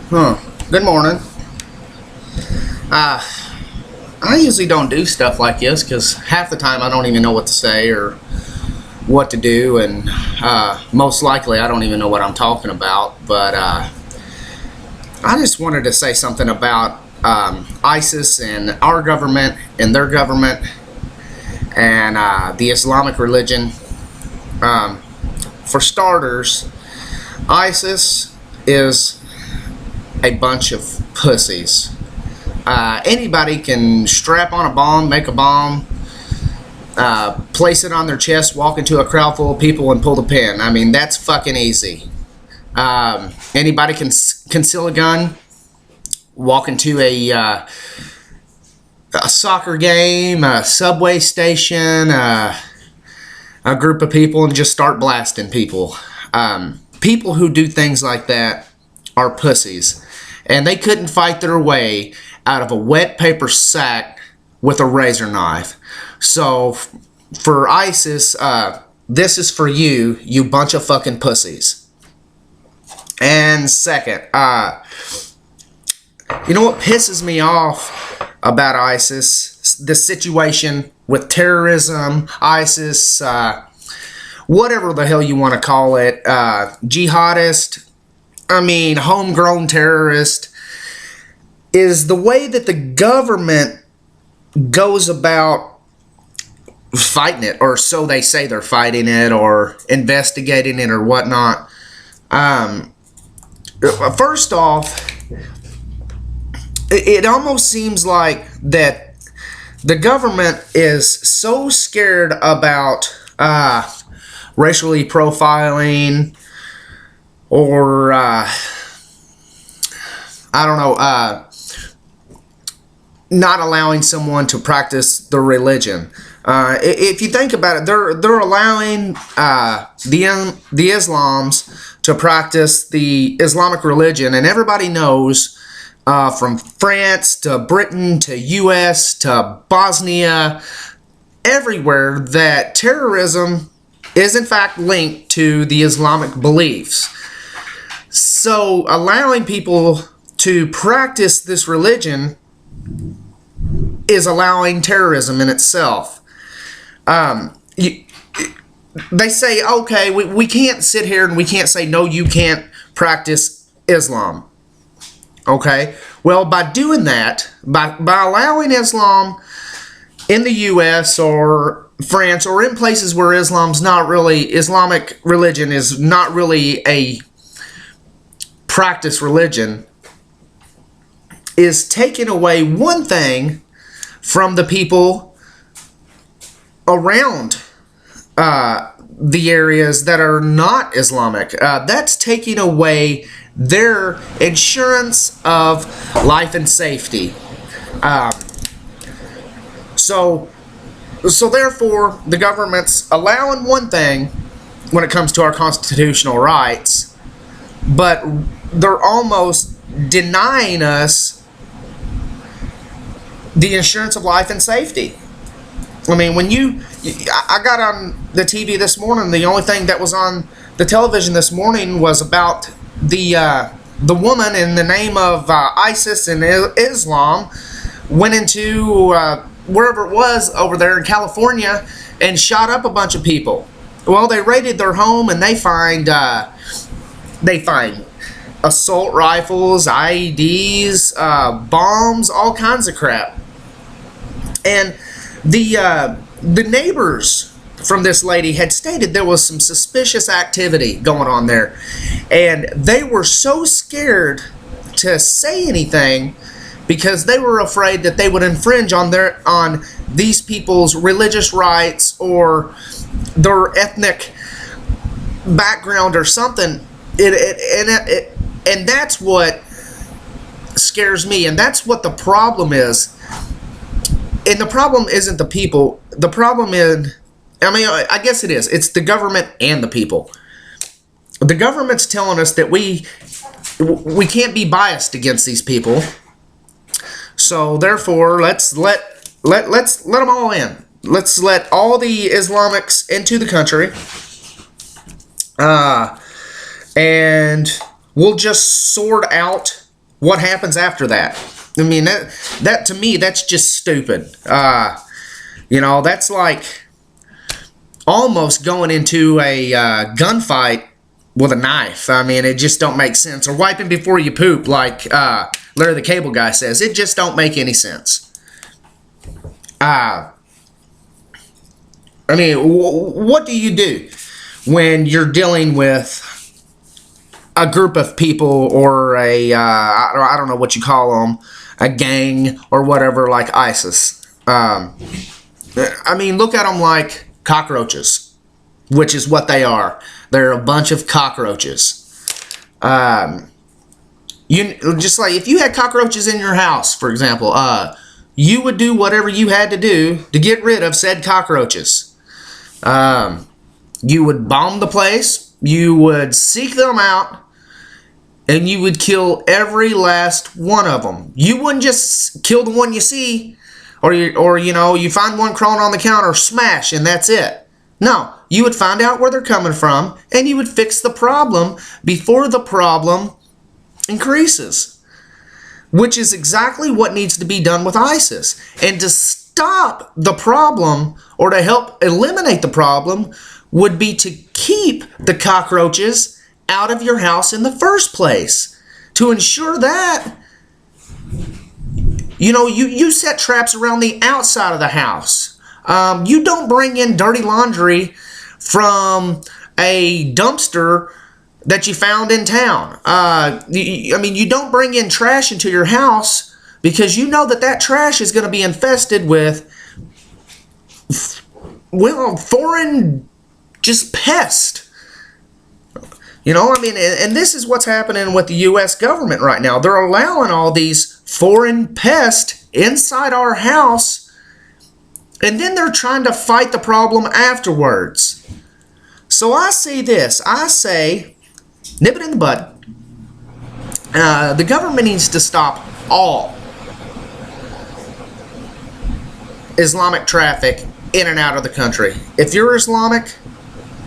Good morning. I usually don't do stuff like this because half the time I don't even know what to say or what to do, and most likely I don't even know what I'm talking about. But I just wanted to say something about ISIS and our government and their government and the Islamic religion. For starters, ISIS is a bunch of pussies. Anybody can strap on a bomb, make a bomb, place it on their chest, walk into a crowd full of people and pull the pin. I mean, that's fucking easy. Anybody can conceal a gun, walk into a soccer game, a subway station, a group of people, and just start blasting people. People who do things like that are pussies. And they couldn't fight their way out of a wet paper sack with a razor knife. So, for ISIS, this is for you, you bunch of fucking pussies. And second, you know what pisses me off about ISIS? The situation with terrorism, ISIS, whatever the hell you want to call it, jihadist, homegrown terrorist, is the way that the government goes about fighting it, or so they say they're fighting it, or investigating it, or whatnot. First off, it almost seems like that the government is so scared about racially profiling, or not allowing someone to practice their religion. If you think about it, they're allowing the Islams to practice the Islamic religion, and everybody knows, from France to Britain to US to Bosnia, everywhere, that terrorism is in fact linked to the Islamic beliefs. So allowing people to practice this religion is allowing terrorism in itself. They say, okay, we can't sit here and we can't say, no, you can't practice Islam. Okay? Well, by doing that, by allowing Islam in the US or France, or in places where Islamic religion is not really a practice religion, is taking away one thing from the people around the areas that are not Islamic. That's taking away their insurance of life and safety. So therefore, the government's allowing one thing when it comes to our constitutional rights, but they're almost denying us the insurance of life and safety. I mean, I got on the TV this morning, the only thing that was on the television this morning was about the woman, in the name of ISIS and Islam, went into wherever it was over there in California and shot up a bunch of people. Well, they raided their home and they find assault rifles, IEDs, bombs, all kinds of crap. And the neighbors from this lady had stated there was some suspicious activity going on there, and they were so scared to say anything because they were afraid that they would infringe on these people's religious rights or their ethnic background or something. And that's what scares me, and that's what the problem is. And the problem isn't the people. The problem is, I guess it is. It's the government and the people. The government's telling us that we can't be biased against these people. So therefore, let's let them all in. Let's let all the Islamics into the country, and we'll just sort out what happens after that? I mean, that to me, that's just stupid. That's like almost going into a gunfight with a knife. I mean, it just don't make sense. Or wiping before you poop, like Larry the Cable Guy says. It just don't make any sense. I mean, what do you do when you're dealing with a group of people or I don't know what you call them, a gang or whatever, like ISIS? I mean, look at them like cockroaches, which is what they are. They're a bunch of cockroaches. You just like if you had cockroaches in your house, for example, you would do whatever you had to do to get rid of said cockroaches. You would bomb the place, you would seek them out, and you would kill every last one of them. You wouldn't just kill the one you see, or you find one crawling on the counter, smash, and that's it. No, you would find out where they're coming from, and you would fix the problem before the problem increases, which is exactly what needs to be done with ISIS. And to stop the problem, or to help eliminate the problem, would be to keep the cockroaches out of your house in the first place. To ensure that, you set traps around the outside of the house. You don't bring in dirty laundry from a dumpster that you found in town. You don't bring in trash into your house because you know that trash is going to be infested with, foreign just pest. And this is what's happening with the U.S. government right now. They're allowing all these foreign pests inside our house, and then they're trying to fight the problem afterwards. So I say this. I say, nip it in the bud. The government needs to stop all Islamic traffic in and out of the country. If you're Islamic,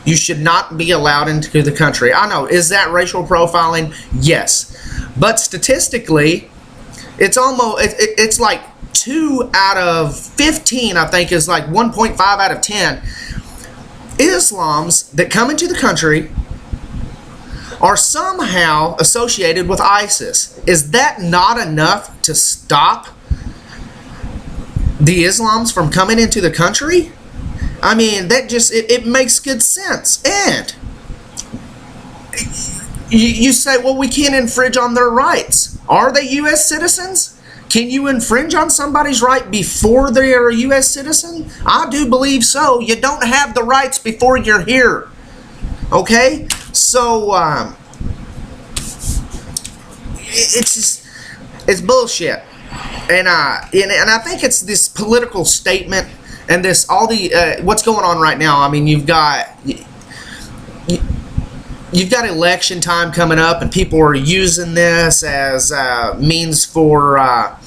you should not be allowed into the country. I know, is that racial profiling? Yes. But statistically, it's like 2 out of 15, I think, is like 1.5 out of 10 Islams that come into the country are somehow associated with ISIS. Is that not enough to stop the Islams from coming into the country? I mean, that just, it makes good sense. And you say, well, we can't infringe on their rights. Are they U.S. citizens? Can you infringe on somebody's right before they're a U.S. citizen? I do believe so. You don't have the rights before you're here. Okay? So, it's bullshit. And I think it's this political statement and this what's going on right now. I mean, you've got election time coming up, and people are using this as means for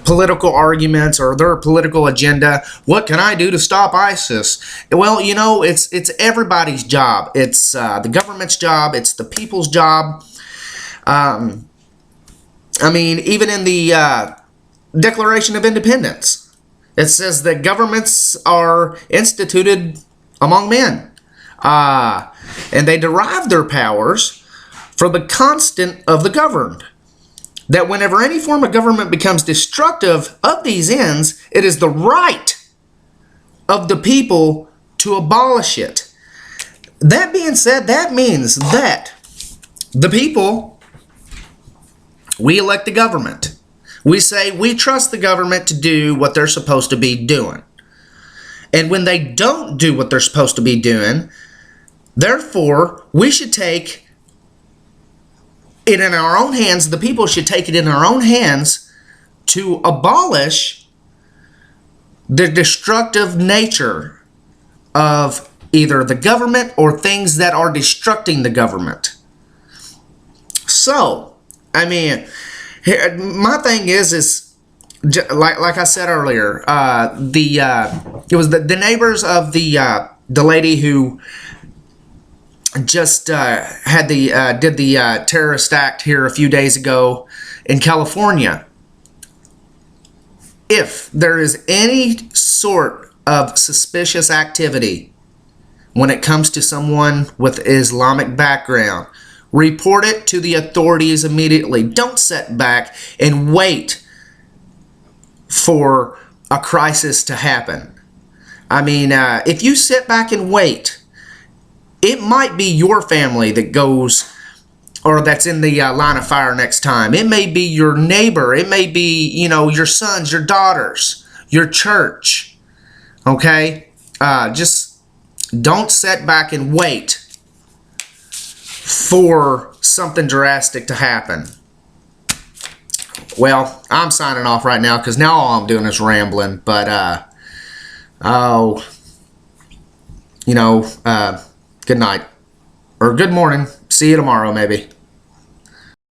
political arguments or their political agenda. What can I do to stop ISIS? Well, it's everybody's job. It's the government's job. It's the people's job. I mean, even in the Declaration of Independence, it says that governments are instituted among men. And they derive their powers from the constant of the governed. That whenever any form of government becomes destructive of these ends, it is the right of the people to abolish it. That being said, that means that the people, we elect the government. We say we trust the government to do what they're supposed to be doing. And when they don't do what they're supposed to be doing, therefore, we should take it in our own hands. The people should take it in our own hands to abolish the destructive nature of either the government or things that are destructing the government. So, I mean, my thing is like I said earlier, it was the neighbors of the lady who just did the terrorist act here a few days ago in California, if there is any sort of suspicious activity when it comes to someone with Islamic background, report it to the authorities immediately. Don't sit back and wait for a crisis to happen. I mean, if you sit back and wait, it might be your family that goes, or that's in the line of fire next time. It may be your neighbor. It may be, your sons, your daughters, your church. Okay? Just don't sit back and wait for something drastic to happen. Well, I'm signing off right now because now all I'm doing is rambling. But, good night. Or good morning. See you tomorrow, maybe.